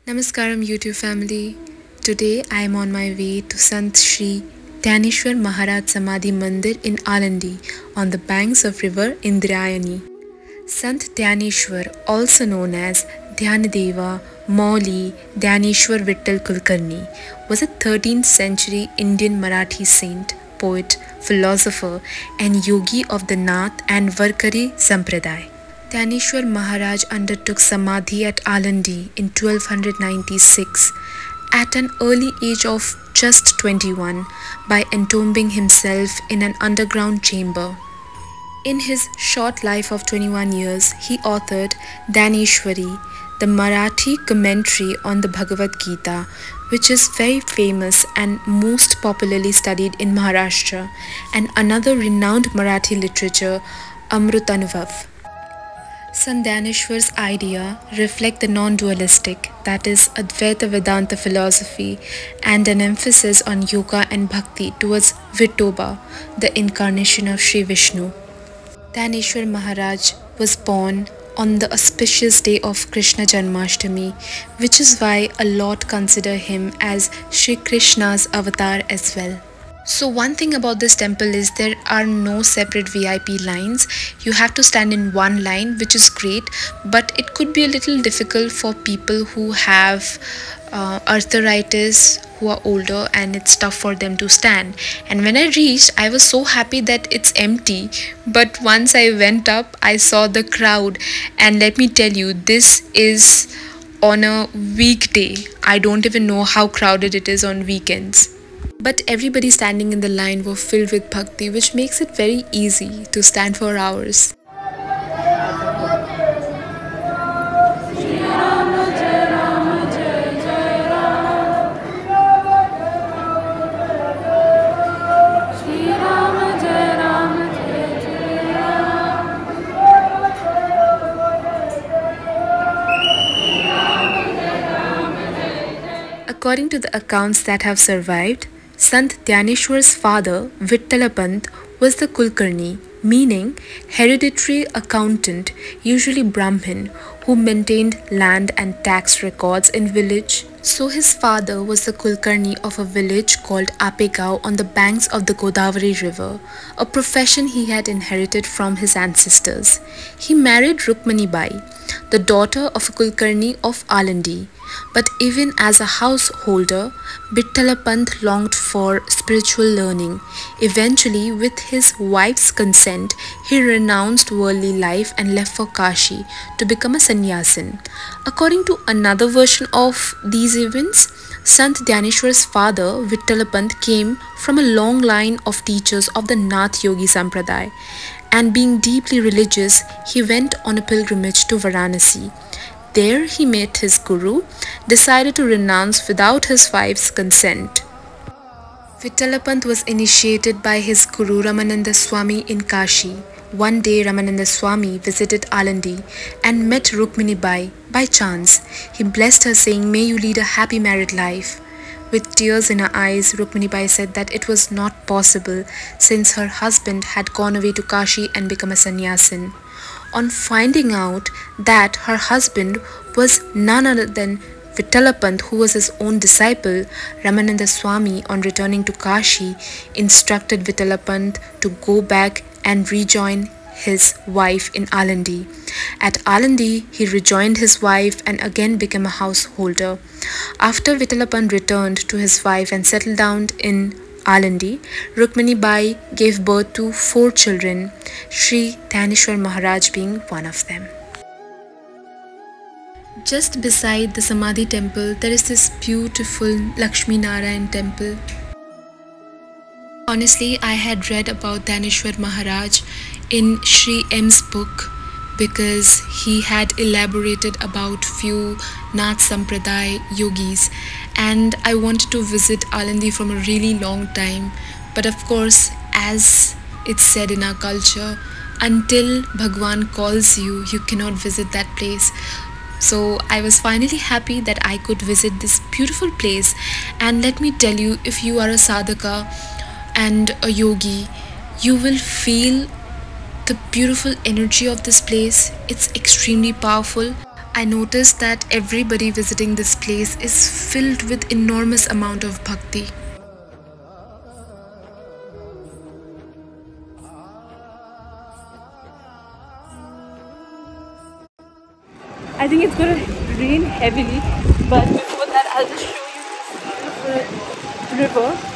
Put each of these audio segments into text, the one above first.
Namaskaram YouTube family. Today I am on my way to Sant Shree Dnyaneshwar Maharaj Samadhi Mandir in Alandi on the banks of river Indrayani. Sant Dnyaneshwar, also known as Deva, Mauli, Dyaneshwar Vittal Kulkarni, was a 13th century Indian Marathi saint, poet, philosopher and yogi of the Nath and Varkari Sampradaya. Dyaneshwar Maharaj undertook Samadhi at Alandi in 1296 at an early age of just 21 by entombing himself in an underground chamber. In his short life of 21 years, he authored Dyaneshwari, the Marathi commentary on the Bhagavad Gita, which is very famous and most popularly studied in Maharashtra, and another renowned Marathi literature, Amrutanubhav. Sant Dnyaneshwar's idea reflect the non-dualistic, that is Advaita Vedanta philosophy, and an emphasis on yoga and bhakti towards Vittoba, the incarnation of Sri Vishnu. Dnyaneshwar Maharaj was born on the auspicious day of Krishna Janmashtami, which is why a lot consider him as Shri Krishna's avatar as well. So one thing about this temple is there are no separate VIP lines. You have to stand in one line, which is great, but it could be a little difficult for people who have arthritis, who are older, and it's tough for them to stand. And when I reached, I was so happy that it's empty, but once I went up, I saw the crowd, and let me tell you, this is on a weekday. I don't even know how crowded it is on weekends. But everybody standing in the line were filled with bhakti, which makes it very easy to stand for hours. According to the accounts that have survived, Sant Dnyaneshwar's father, Vittalapant, was the Kulkarni, meaning hereditary accountant, usually Brahmin, who maintained land and tax records in village. So his father was the Kulkarni of a village called Apegao on the banks of the Godavari river, a profession he had inherited from his ancestors. He married Rukmani Bai, the daughter of a Kulkarni of Alandi. But even as a householder, Vittalapant longed for spiritual learning. Eventually, with his wife's consent, he renounced worldly life and left for Kashi to become a sannyasin. According to another version of these events, Sant Dnyaneshwar's father, Vittalapant, came from a long line of teachers of the Nath Yogi Sampradaya, and being deeply religious, he went on a pilgrimage to Varanasi. There he met his guru, decided to renounce without his wife's consent. Vittalapant was initiated by his guru Ramananda Swami in Kashi. One day Ramananda Swami visited Alandi and met Rukmini Bai by chance. He blessed her, saying, "May you lead a happy married life." With tears in her eyes, Rukmini Bai said that it was not possible since her husband had gone away to Kashi and become a sannyasin. On finding out that her husband was none other than Vittalapant, who was his own disciple, Ramananda Swami, on returning to Kashi, instructed Vittalapant to go back and rejoin his wife in Alandi. At Alandi, he rejoined his wife and again became a householder. After Vittalapant returned to his wife and settled down in Alandi, Rukmini Bai gave birth to 4 children, Sri Dnyaneshwar Maharaj being one of them. Just beside the Samadhi temple, there is this beautiful Lakshmi Narayan temple. Honestly, I had read about Dnyaneshwar Maharaj in Shree M's book because he had elaborated about few Nath Sampradaya yogis, and I wanted to visit Alandi from a really long time. But of course, as it's said in our culture, until Bhagwan calls you, you cannot visit that place. So I was finally happy that I could visit this beautiful place. And let me tell you, if you are a sadhaka and a yogi, you will feel the beautiful energy of this place. It's extremely powerful. I noticed that everybody visiting this place is filled with enormous amount of bhakti. I think it's going to rain heavily, but before that I'll just show you this beautiful river.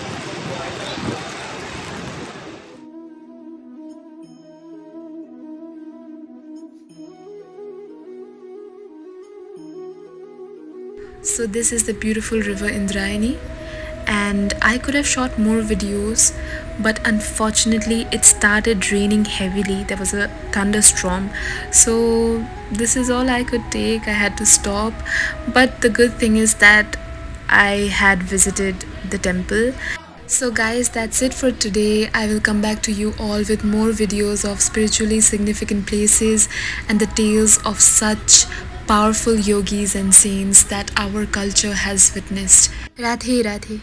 So this is the beautiful river Indrayani, and I could have shot more videos, but unfortunately it started raining heavily. There was a thunderstorm, so this is all I could take. I had to stop, but the good thing is that I had visited the temple. So guys, that's it for today. I will come back to you all with more videos of spiritually significant places and the tales of such powerful yogis and saints that our culture has witnessed. Radhe Radhe.